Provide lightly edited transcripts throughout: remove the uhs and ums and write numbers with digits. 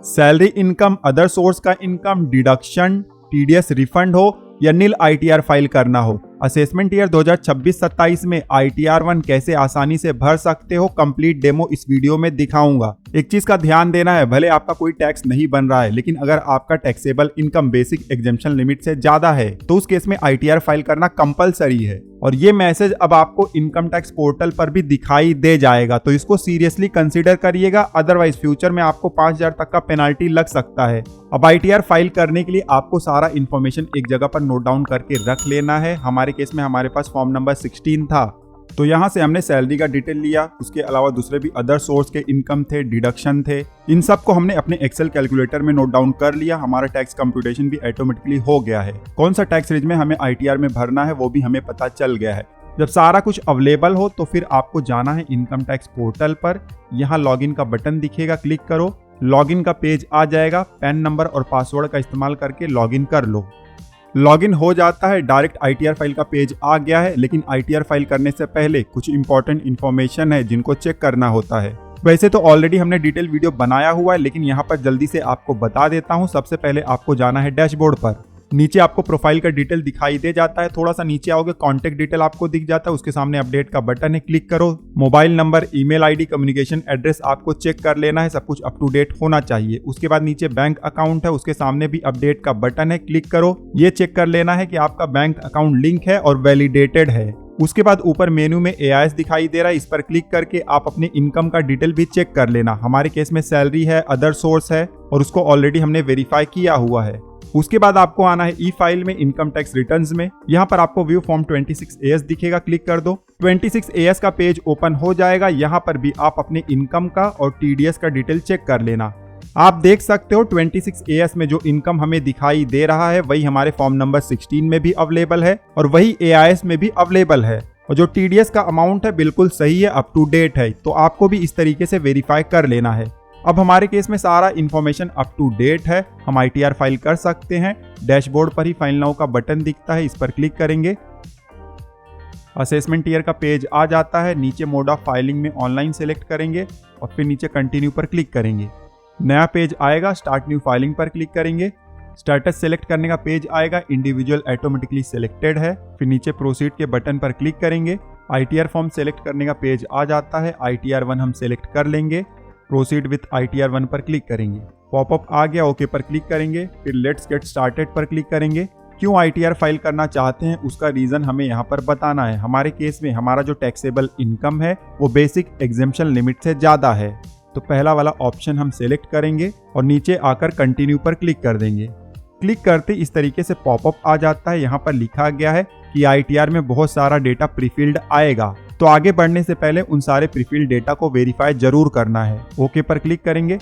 Salary income, other source का income, deduction, TDS refund हो या नील आईटीआर फाइल करना हो। असेसमेंट ईयर 2026-27 में आईटीआर 1 कैसे आसानी से भर सकते हो, कंप्लीट डेमो इस वीडियो में दिखाऊंगा। एक चीज का ध्यान देना है, भले आपका कोई टैक्स नहीं बन रहा है, लेकिन अगर आपका taxable income basic exemption limit से ज्यादा है तो उस केस में आईटीआर फाइल करना कंपलसरी है। और ये मैसेज अब आपको इनकम टैक्स पोर्टल पर भी दिखाई दे जाएगा, तो इसको सीरियसली कंसीडर करिएगा, अदरवाइज फ्यूचर में आपको 5,000 तक का पेनाल्टी लग सकता है। अब आईटीआर फाइल करने के लिए आपको सारा इन्फॉर्मेशन एक जगह पर नोट डाउन करके रख लेना है। हमारे केस में हमारे पास फॉर्म नंबर 16 था, तो यहाँ से हमने सैलरी का डिटेल लिया, उसके अलावा दूसरे भी अदर सोर्स के इनकम थे, डिडक्शन थे, इन सब को हमने अपने एक्सेल कैलकुलेटर में नोट डाउन कर लिया। हमारा टैक्स कंप्यूटेशन भी ऑटोमेटिकली हो गया है। कौन सा टैक्स रेज में हमें आईटीआर में भरना है वो भी हमें पता चल गया है। जब सारा कुछ अवेलेबल हो तो फिर आपको जाना है इनकम टैक्स पोर्टल पर। यहाँ लॉगिन का बटन दिखेगा, क्लिक करो, लॉगिन का पेज आ जाएगा। पैन नंबर और पासवर्ड का इस्तेमाल करके लॉगिन कर लो। लॉगिन हो जाता है, डायरेक्ट आईटीआर फाइल का पेज आ गया है। लेकिन आईटीआर फाइल करने से पहले कुछ इंपॉर्टेंट इन्फॉर्मेशन है जिनको चेक करना होता है। वैसे तो ऑलरेडी हमने डिटेल वीडियो बनाया हुआ है, लेकिन यहाँ पर जल्दी से आपको बता देता हूँ। सबसे पहले आपको जाना है डैशबोर्ड पर। नीचे आपको प्रोफाइल का डिटेल दिखाई दे जाता है, थोड़ा सा नीचे आओगे कॉन्टेक्ट डिटेल आपको दिख जाता है, उसके सामने अपडेट का बटन है, क्लिक करो। Mobile number, email ID, communication address आपको चेक कर लेना है, सब कुछ अप टू डेट होना चाहिए। उसके बाद नीचे बैंक अकाउंट है, उसके सामने भी अपडेट का बटन है, क्लिक करो। ये चेक कर लेना है कि आपका बैंक अकाउंट लिंक है और वैलिडेटेड है। उसके बाद ऊपर मेन्यू में एआईएस दिखाई दे रहा है, इस पर क्लिक करके आप अपने इनकम का डिटेल भी चेक कर लेना। हमारे केस में सैलरी है, अदर सोर्स है और उसको ऑलरेडी हमने वेरीफाई किया हुआ है। उसके बाद आपको आना है ई फाइल में, इनकम टैक्स रिटर्न्स में। यहाँ पर आपको व्यू फॉर्म 26AS दिखेगा, क्लिक कर दो। 26AS का पेज ओपन हो जाएगा। यहाँ पर भी आप अपने इनकम का और टीडीएस का डिटेल चेक कर लेना। आप देख सकते हो 26AS में जो इनकम हमें दिखाई दे रहा है वही हमारे फॉर्म नंबर 16 में भी अवेलेबल है और वही एआईएस में भी अवेलेबल है। और जो टीडीएस का अमाउंट है बिल्कुल सही है, अप टू डेट है, तो आपको भी इस तरीके से वेरीफाई कर लेना है। अब हमारे केस में सारा इन्फॉर्मेशन अप टू डेट है, हम आईटीआर फाइल कर सकते हैं। डैशबोर्ड पर ही फाइल नाउ का बटन दिखता है, इस पर क्लिक करेंगे। असेसमेंट ईयर का पेज आ जाता है। नीचे मोड ऑफ फाइलिंग में ऑनलाइन सेलेक्ट करेंगे और फिर नीचे कंटिन्यू पर क्लिक करेंगे। नया पेज आएगा, स्टार्ट न्यू फाइलिंग पर क्लिक करेंगे। स्टेटस सेलेक्ट करने का पेज आएगा, इंडिविजुअल ऑटोमेटिकली सिलेक्टेड है। फिर नीचे प्रोसीड के बटन पर क्लिक करेंगे। आईटीआर फॉर्म सेलेक्ट करने का पेज आ जाता है। आईटीआर 1 हम सेलेक्ट कर लेंगे। प्रोसीड विथ आईटीआर 1 पर क्लिक करेंगे। पॉपअप आ गया, ओके पर क्लिक करेंगे। फिर लेट्स गेट स्टार्टेड पर क्लिक करेंगे। क्यों आईटीआर फाइल करना चाहते हैं उसका रीजन हमें यहाँ पर बताना है। हमारे केस में हमारा जो टैक्सेबल इनकम है वो बेसिक एग्जेम्पशन लिमिट से ज्यादा है, तो पहला वाला ऑप्शन हम सेलेक्ट करेंगे और नीचे आकर कंटिन्यू पर क्लिक कर देंगे। क्लिक करते इस तरीके से पॉपअप आ जाता है। यहाँ पर लिखा गया है कि आईटीआर में बहुत सारा डेटा प्रीफिल्ड आएगा, तो आगे बढ़ने से पहले उन सारे प्रीफिल्ड डेटा को वेरीफाई जरूर करना है। ओके पर क्लिक करेंगे।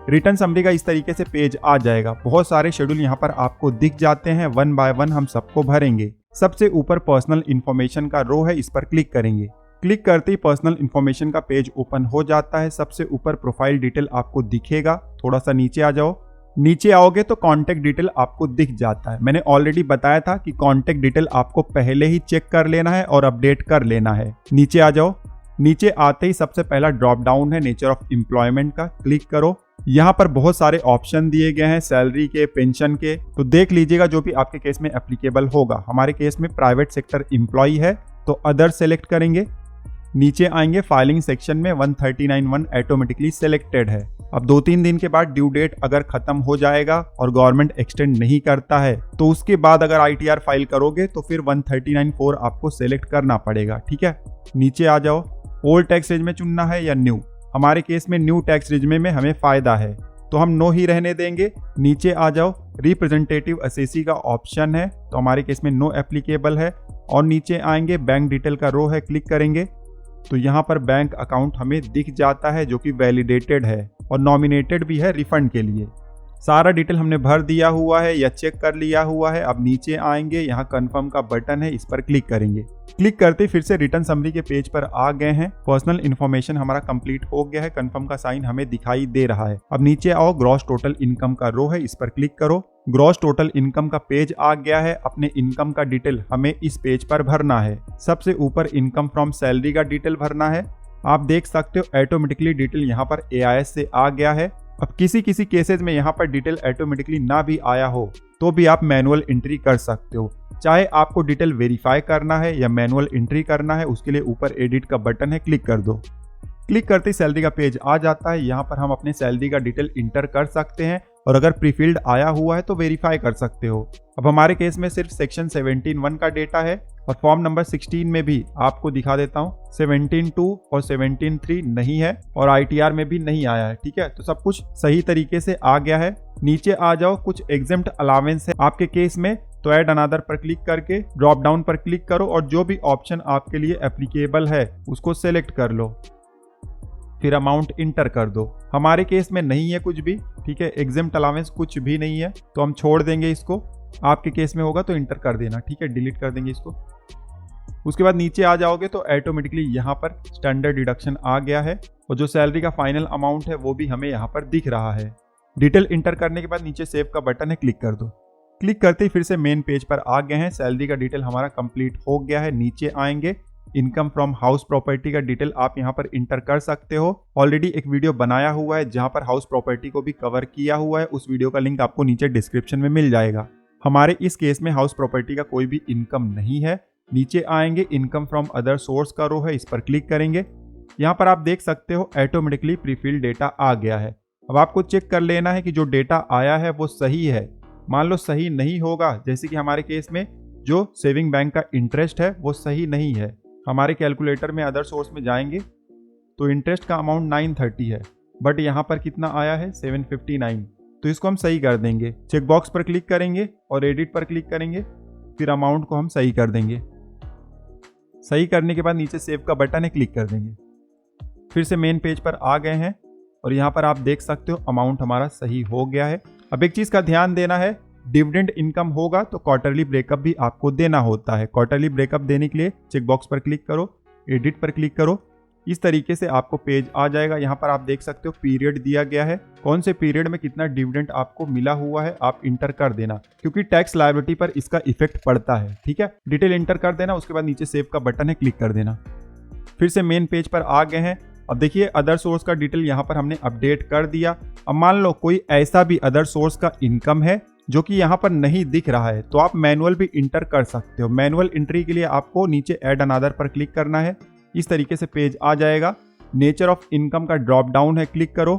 रिटर्न समरी का इस तरीके से पेज आ जाएगा। बहुत सारे शेड्यूल यहाँ पर आपको दिख जाते हैं, 1 बाय 1 हम सबको भरेंगे। सबसे ऊपर पर्सनल इन्फॉर्मेशन का रो है, इस पर क्लिक करेंगे। क्लिक करते ही पर्सनल इन्फॉर्मेशन का पेज ओपन हो जाता है। सबसे ऊपर प्रोफाइल डिटेल आपको दिखेगा, थोड़ा सा नीचे आ जाओ। नीचे आओगे तो कॉन्टेक्ट डिटेल आपको दिख जाता है। मैंने ऑलरेडी बताया था कि कॉन्टेक्ट डिटेल आपको पहले ही चेक कर लेना है और अपडेट कर लेना है। नीचे आ जाओ। नीचे आते ही सबसे पहला ड्रॉप डाउन है नेचर ऑफ एम्प्लॉयमेंट का, क्लिक करो। यहाँ पर बहुत सारे ऑप्शन दिए गए हैं, सैलरी के, पेंशन के, तो देख लीजिएगा जो भी आपके केस में एप्लीकेबल होगा। हमारे केस में प्राइवेट सेक्टर एम्प्लॉय है तो अदर सेलेक्ट करेंगे। नीचे आएंगे, फाइलिंग सेक्शन में 139(1) ऑटोमेटिकली सिलेक्टेड है। अब 2-3 दिन के बाद ड्यू डेट अगर खत्म हो जाएगा और गवर्नमेंट एक्सटेंड नहीं करता है तो उसके बाद अगर आईटीआर फाइल करोगे तो फिर 139(4) आपको सेलेक्ट करना पड़ेगा, ठीक है। नीचे आ जाओ। ओल्ड टैक्स रेजिम में चुनना है या न्यू। हमारे केस में न्यू टैक्स रेजिम में हमें फायदा है तो हम नो ही रहने देंगे। नीचे आ जाओ। रिप्रेजेंटेटिव असेसी का ऑप्शन है तो हमारे केस में नो एप्लीकेबल है। और नीचे आएंगे, बैंक डिटेल का रो है, क्लिक करेंगे तो यहाँ पर बैंक अकाउंट हमें दिख जाता है जो कि वैलिडेटेड है और नॉमिनेटेड भी है रिफंड के लिए। सारा डिटेल हमने भर दिया हुआ है या चेक कर लिया हुआ है। अब नीचे आएंगे, यहाँ कंफर्म का बटन है, इस पर क्लिक करेंगे। क्लिक करते फिर से रिटर्न समरी के पेज पर आ गए हैं। पर्सनल इन्फॉर्मेशन हमारा कंप्लीट हो गया है, कंफर्म का साइन हमें दिखाई दे रहा है। अब नीचे आओ, ग्रॉस टोटल इनकम का रो है, इस पर क्लिक करो। ग्रॉस टोटल इनकम का पेज आ गया है। अपने इनकम का डिटेल हमें इस पेज पर भरना है। सबसे ऊपर इनकम फ्रॉम सैलरी का डिटेल भरना है। आप देख सकते हो ऑटोमेटिकली डिटेल यहाँ पर एआईएस से आ गया है। अब किसी किसी केसेस में यहाँ पर डिटेल ऑटोमेटिकली ना भी आया हो तो भी आप मैनुअल एंट्री कर सकते हो। चाहे आपको डिटेल वेरीफाई करना है या मैनुअल एंट्री करना है, उसके लिए ऊपर एडिट का बटन है, क्लिक कर दो। क्लिक करते ही सैलरी का पेज आ जाता है। यहाँ पर हम अपने सैलरी का डिटेल इंटर कर सकते हैं और अगर प्रीफिल्ड आया हुआ है तो वेरीफाई कर सकते हो। अब हमारे केस में सिर्फ सेक्शन 17(1) का डेटा है और फॉर्म नंबर 16 में भी आपको दिखा देता हूँ 17(2) और 17(3) नहीं है और ITR में भी नहीं आया है। ठीक है, तो सब कुछ सही तरीके से आ गया है। नीचे आ जाओ, कुछ एग्जेम्प्ट अलावेंस है आपके केस में, तो ऐड अनदर पर क्लिक करके ड्रॉप डाउन पर क्लिक करो और जो भी ऑप्शन आपके लिए एप्लीकेबल है उसको सेलेक्ट कर लो, फिर अमाउंट इंटर कर दो। हमारे केस में नहीं है कुछ भी, ठीक है, एग्जेम्प्ट अलावेंस कुछ भी नहीं है तो हम छोड़ देंगे इसको। आपके केस में होगा तो इंटर कर देना, ठीक है, डिलीट कर देंगे इसको। उसके बाद नीचे आ जाओगे तो ऑटोमेटिकली यहाँ पर स्टैंडर्ड डिडक्शन आ गया है और जो सैलरी का फाइनल अमाउंट है वो भी हमें यहाँ पर दिख रहा है। डिटेल इंटर करने के बाद नीचे सेव का बटन है, क्लिक कर दो। क्लिक करते ही फिर से मेन पेज पर आ गए हैं। सैलरी का डिटेल हमारा कंप्लीट हो गया है। नीचे आएंगे, इनकम फ्रॉम हाउस प्रॉपर्टी का डिटेल आप यहाँ पर इंटर कर सकते हो। ऑलरेडी एक वीडियो बनाया हुआ है जहाँ पर हाउस प्रॉपर्टी को भी कवर किया हुआ है, उस वीडियो का लिंक आपको नीचे डिस्क्रिप्शन में मिल जाएगा। हमारे इस केस में हाउस प्रॉपर्टी का कोई भी इनकम नहीं है। नीचे आएंगे, इनकम फ्रॉम अदर सोर्स का रो है, इस पर क्लिक करेंगे। यहाँ पर आप देख सकते हो ऑटोमेटिकली प्रीफिल्ड डेटा आ गया है। अब आपको चेक कर लेना है कि जो डेटा आया है वो सही है। मान लो सही नहीं होगा, जैसे कि हमारे केस में जो सेविंग बैंक का इंटरेस्ट है वो सही नहीं है। हमारे कैलकुलेटर में अदर सोर्स में जाएंगे तो इंटरेस्ट का अमाउंट 930 है, बट यहाँ पर कितना आया है 759, तो इसको हम सही कर देंगे। चेक बॉक्स पर क्लिक करेंगे और एडिट पर क्लिक करेंगे, फिर अमाउंट को हम सही कर देंगे। सही करने के बाद नीचे सेव का बटन है, क्लिक कर देंगे। फिर से मेन पेज पर आ गए हैं और यहाँ पर आप देख सकते हो अमाउंट हमारा सही हो गया है। अब एक चीज़ का ध्यान देना है, डिविडेंड इनकम होगा तो क्वार्टरली ब्रेकअप भी आपको देना होता है। क्वार्टरली ब्रेकअप देने के लिए चेक बॉक्स पर क्लिक करो, एडिट पर क्लिक करो, इस तरीके से आपको पेज आ जाएगा। यहाँ पर आप देख सकते हो पीरियड दिया गया है, कौन से पीरियड में कितना डिविडेंड आपको मिला हुआ है आप इंटर कर देना, क्योंकि टैक्स लायबिलिटी पर इसका इफेक्ट पड़ता है। ठीक है, डिटेल इंटर कर देना, उसके बाद नीचे सेव का बटन है, क्लिक कर देना। फिर से मेन पेज पर आ गए हैं। अब देखिए अदर सोर्स का डिटेल यहाँ पर हमने अपडेट कर दिया। अब मान लो कोई ऐसा भी अदर सोर्स का इनकम है जो कि यहाँ पर नहीं दिख रहा है तो आप मैनुअल भी इंटर कर सकते हो। मैनुअल एंट्री के लिए आपको नीचे ऐड अनदर पर क्लिक करना है, इस तरीके से पेज आ जाएगा। नेचर ऑफ इनकम का ड्रॉप डाउन है, क्लिक करो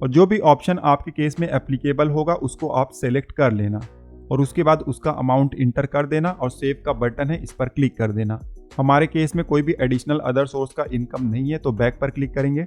और जो भी ऑप्शन आपके केस में एप्लीकेबल होगा उसको आप सेलेक्ट कर लेना और उसके बाद उसका अमाउंट इंटर कर देना और सेव का बटन है, इस पर क्लिक कर देना। हमारे केस में कोई भी एडिशनल अदर सोर्स का इनकम नहीं है तो बैक पर क्लिक करेंगे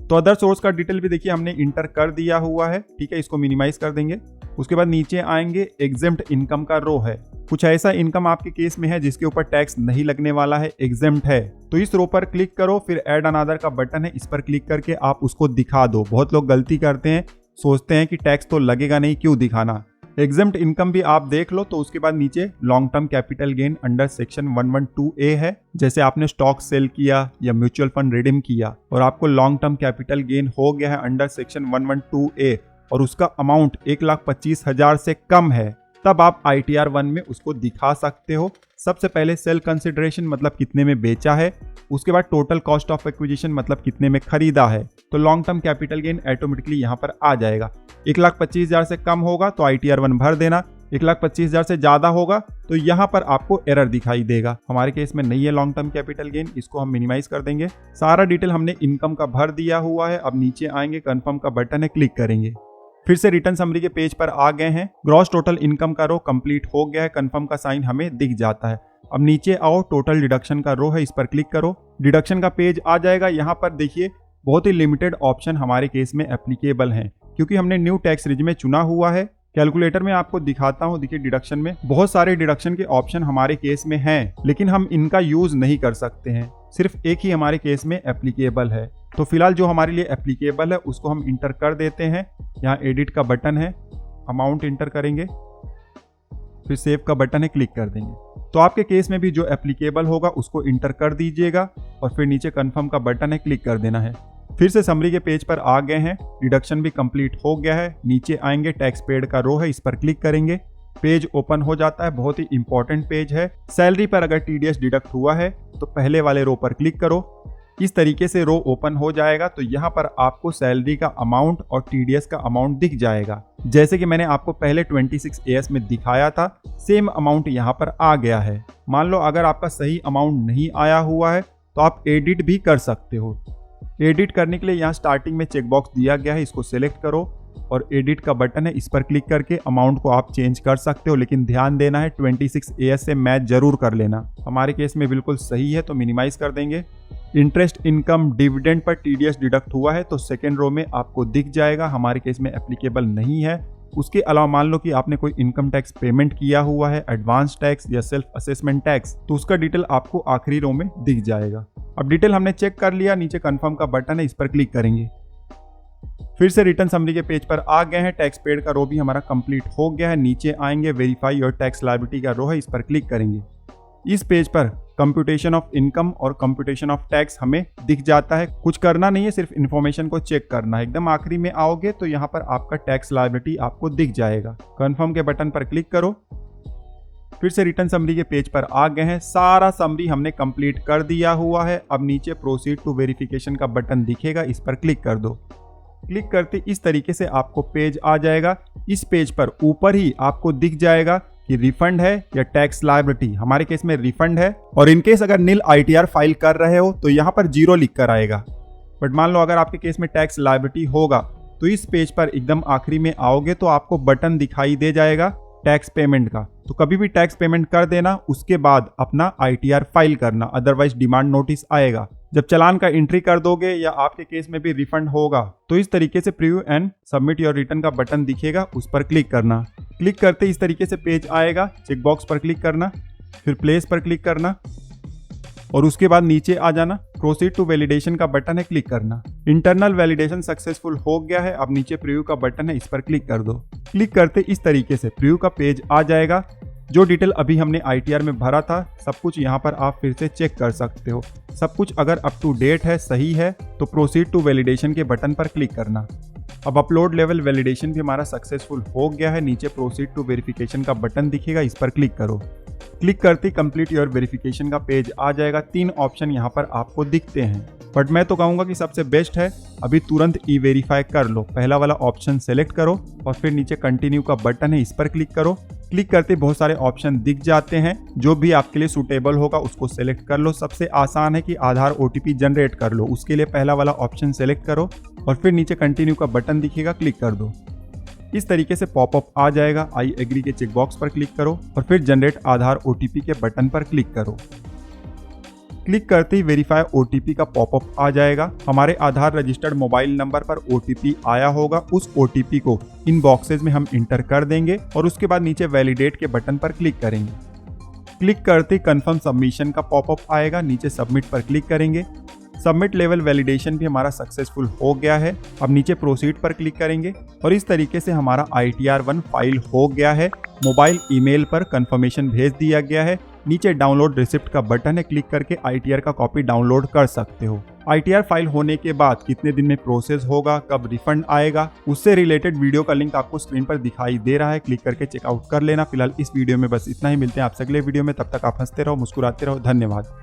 तो अदर सोर्स का डिटेल भी देखिए हमने इंटर कर दिया हुआ है। ठीक है, इसको मिनिमाइज कर देंगे। उसके बाद नीचे आएंगे, एग्जेम्प्ट इनकम का रो है। कुछ ऐसा इनकम आपके केस में है जिसके ऊपर टैक्स नहीं लगने वाला है, एग्जेम्प्ट है, तो इस रो पर क्लिक करो, फिर ऐड अनदर का बटन है, इस पर क्लिक करके आप उसको दिखा दो। बहुत लोग गलती करते हैं, सोचते हैं कि टैक्स तो लगेगा नहीं, क्यों दिखाना। एग्जेम्प्ट इनकम भी आप देख लो तो उसके बाद नीचे long term capital gain under section 112A है। जैसे आपने स्टॉक सेल किया या म्यूचुअल फंड रिडीम किया और आपको लॉन्ग टर्म कैपिटल गेन हो गया है अंडर सेक्शन 112A और उसका अमाउंट 1,25,000 से कम है, तब आप ITR 1 में उसको दिखा सकते हो। सबसे पहले सेल कंसिडरेशन मतलब कितने में बेचा है, उसके बाद टोटल कॉस्ट ऑफ एक्विजिशन मतलब कितने में खरीदा है, तो long term capital gain automatically यहाँ पर आ जाएगा। 1,25,000 से कम होगा तो ITR 1 भर देना, 1,25,000 से ज़्यादा होगा तो यहाँ पर आपको एरर दिखाई देगा। हमारे केस में नहीं है लॉन्ग टर्म कैपिटल गेन, इसको हम मिनिमाइज कर देंगे। सारा डिटेल हमने इनकम का भर दिया हुआ है। अब नीचे आएंगे, कन्फर्म का बटन है, क्लिक करेंगे। फिर से रिटर्न समरी के पेज पर आ गए हैं। ग्रॉस टोटल इनकम का रो कंप्लीट हो गया है, कन्फर्म का साइन हमें दिख जाता है। अब नीचे आओ, टोटल डिडक्शन का रो है, इस पर क्लिक करो, डिडक्शन का पेज आ जाएगा। यहाँ पर देखिए बहुत ही लिमिटेड ऑप्शन हमारे केस में एप्लीकेबल हैं क्योंकि हमने न्यू टैक्स रिजिम चुना हुआ है। कैलकुलेटर में आपको दिखाता हूँ, देखिए डिडक्शन में बहुत सारे डिडक्शन के ऑप्शन हमारे केस में हैं, लेकिन हम इनका यूज नहीं कर सकते हैं। सिर्फ एक ही हमारे केस में एप्लीकेबल है, तो फिलहाल जो हमारे लिए एप्लीकेबल है उसको हम इंटर कर देते हैं। यहाँ एडिट का बटन है, अमाउंट इंटर करेंगे, फिर सेव का बटन है, क्लिक कर देंगे। तो आपके केस में भी जो एप्लीकेबल होगा उसको इंटर कर दीजिएगा और फिर नीचे कन्फर्म का बटन है, क्लिक कर देना है। फिर से समरी के पेज पर आ गए हैं, डिडक्शन भी कंप्लीट हो गया है। नीचे आएंगे, टैक्स पेड का रो है, इस पर क्लिक करेंगे, पेज ओपन हो जाता है। बहुत ही इंपॉर्टेंट पेज है। सैलरी पर अगर TDS डिडक्ट हुआ है तो पहले वाले रो पर क्लिक करो, इस तरीके से रो ओपन हो जाएगा तो यहाँ पर आपको सैलरी का अमाउंट और टीडीएस का अमाउंट दिख जाएगा। जैसे कि मैंने आपको पहले 26 AS में दिखाया था, सेम अमाउंट यहाँ पर आ गया है। मान लो अगर आपका सही अमाउंट नहीं आया हुआ है तो आप एडिट भी कर सकते हो। एडिट करने के लिए यहाँ स्टार्टिंग में चेकबॉक्स दिया गया है, इसको सिलेक्ट करो और एडिट का बटन है, इस पर क्लिक करके अमाउंट को आप चेंज कर सकते हो, लेकिन ध्यान देना है 26 AS से मैच जरूर कर लेना। हमारे केस में बिल्कुल सही है तो मिनिमाइज कर देंगे। Interest income dividend per TDS deduct हुआ है तो सेकेंड रो में आपको दिख जाएगा, हमारे केस में एप्लीकेबल नहीं है। उसके अलावा मान लो कि आपने कोई इनकम टैक्स पेमेंट किया हुआ है, एडवांस टैक्स या सेल्फ असेसमेंट टैक्स, तो उसका डिटेल आपको आखिरी रो में दिख जाएगा। अब डिटेल हमने चेक कर लिया, नीचे कंफर्म का बटन है, इस पर क्लिक करेंगे। फिर से रिटर्न समरी के पेज पर आ गए हैं। टैक्स पेड का रो भी हमारा कंप्लीट हो गया है। नीचे आएंगे, वेरीफाई योर टैक्स लायबिलिटी का रो है, इस पर क्लिक करेंगे। इस पेज पर कंप्यूटेशन ऑफ इनकम और कंप्यूटेशन ऑफ टैक्स हमें दिख जाता है। कुछ करना नहीं है, सिर्फ इन्फॉर्मेशन को चेक करना है। एकदम आखिरी में आओगे तो यहाँ पर आपका टैक्स लायबिलिटी आपको दिख जाएगा। कंफर्म के बटन पर क्लिक करो। फिर से रिटर्न समरी के पेज पर आ गए हैं। सारा समरी हमने कंप्लीट कर दिया हुआ है। अब नीचे प्रोसीड टू वेरिफिकेशन का बटन दिखेगा, इस पर क्लिक कर दो। क्लिक करते इस तरीके से आपको पेज आ जाएगा। इस पेज पर ऊपर ही आपको दिख जाएगा कि रिफंड है या टैक्स लायबिलिटी। हमारे केस में रिफंड है और इनकेस अगर नील ITR फाइल कर रहे हो तो यहाँ पर 0 लिख कर आएगा। बट मान लो अगर आपके केस में टैक्स लायबिलिटी होगा तो इस पेज पर एकदम आखिरी में आओगे तो आपको बटन दिखाई दे जाएगा टैक्स पेमेंट का। तो कभी भी टैक्स पेमेंट कर देना, उसके बाद अपना ITR फाइल करना, अदरवाइज डिमांड नोटिस आएगा। जब चालान का एंट्री कर दोगे या आपके केस में भी रिफंड होगा तो इस तरीके से preview and submit your return का बटन दिखेगा, उस पर क्लिक करना। क्लिक करते इस तरीके से पेज आएगा। चेकबॉक्स पर क्लिक करना, फिर प्लेस पर क्लिक करना और उसके बाद नीचे आ जाना। प्रोसीड टू वैलिडेशन का बटन है, क्लिक करना। इंटरनल वैलिडेशन सक्सेसफुल हो गया है। अब नीचे प्रीव्यू का बटन है, इस पर क्लिक कर दो। क्लिक करते इस तरीके से प्रीव्यू का पेज आ जाएगा। जो डिटेल अभी हमने ITR में भरा था सब कुछ यहाँ पर आप फिर से चेक कर सकते हो। सब कुछ अगर अप टू डेट है, सही है, तो प्रोसीड टू वैलिडेशन के बटन पर क्लिक करना। अब अपलोड लेवल वैलिडेशन भी हमारा सक्सेसफुल हो गया है। नीचे प्रोसीड टू वेरिफिकेशन का बटन दिखेगा, इस पर क्लिक करो। क्लिक करते कंप्लीट योर वेरिफिकेशन का पेज आ जाएगा। 3 ऑप्शन यहाँ पर आपको दिखते हैं, बट मैं तो कहूँगा कि सबसे बेस्ट है अभी तुरंत ई-वेरीफाई कर लो। पहला वाला ऑप्शन सेलेक्ट करो और फिर नीचे कंटिन्यू का बटन है, इस पर क्लिक करो। क्लिक करते बहुत सारे ऑप्शन दिख जाते हैं, जो भी आपके लिए सूटेबल होगा उसको सेलेक्ट कर लो। सबसे आसान है कि आधार OTP जनरेट कर लो, उसके लिए पहला वाला ऑप्शन सेलेक्ट करो और फिर नीचे कंटिन्यू का बटन दिखेगा, क्लिक कर दो। इस तरीके से पॉपअप आ जाएगा। आई एग्री के चेकबॉक्स पर क्लिक करो और फिर जनरेट आधार OTP के बटन पर क्लिक करो। क्लिक करते ही वेरीफाई OTP का पॉपअप आ जाएगा। हमारे आधार रजिस्टर्ड मोबाइल नंबर पर OTP आया होगा, उस OTP को इन बॉक्सेस में हम इंटर कर देंगे और उसके बाद नीचे वैलिडेट के बटन पर क्लिक करेंगे। क्लिक करते कंफर्म सबमिशन का पॉपअप आएगा, नीचे सबमिट पर क्लिक करेंगे। सबमिट लेवल वैलिडेशन भी हमारा सक्सेसफुल हो गया है। अब नीचे प्रोसीड पर क्लिक करेंगे और इस तरीके से हमारा ITR 1 फाइल हो गया है। मोबाइल ईमेल पर कंफर्मेशन भेज दिया गया है। नीचे डाउनलोड रिसिप्ट का बटन है, क्लिक करके ITR का कॉपी डाउनलोड कर सकते हो। ITR फाइल होने के बाद कितने दिन में प्रोसेस होगा, कब रिफंड आएगा, उससे रिलेटेड वीडियो का लिंक आपको स्क्रीन पर दिखाई दे रहा है, क्लिक करके चेकआउट कर लेना। फिलहाल इस वीडियो में बस इतना ही। मिलते हैं आपसे अगले वीडियो में, तब तक आप हंसते रहो, मुस्कुराते रहो। धन्यवाद।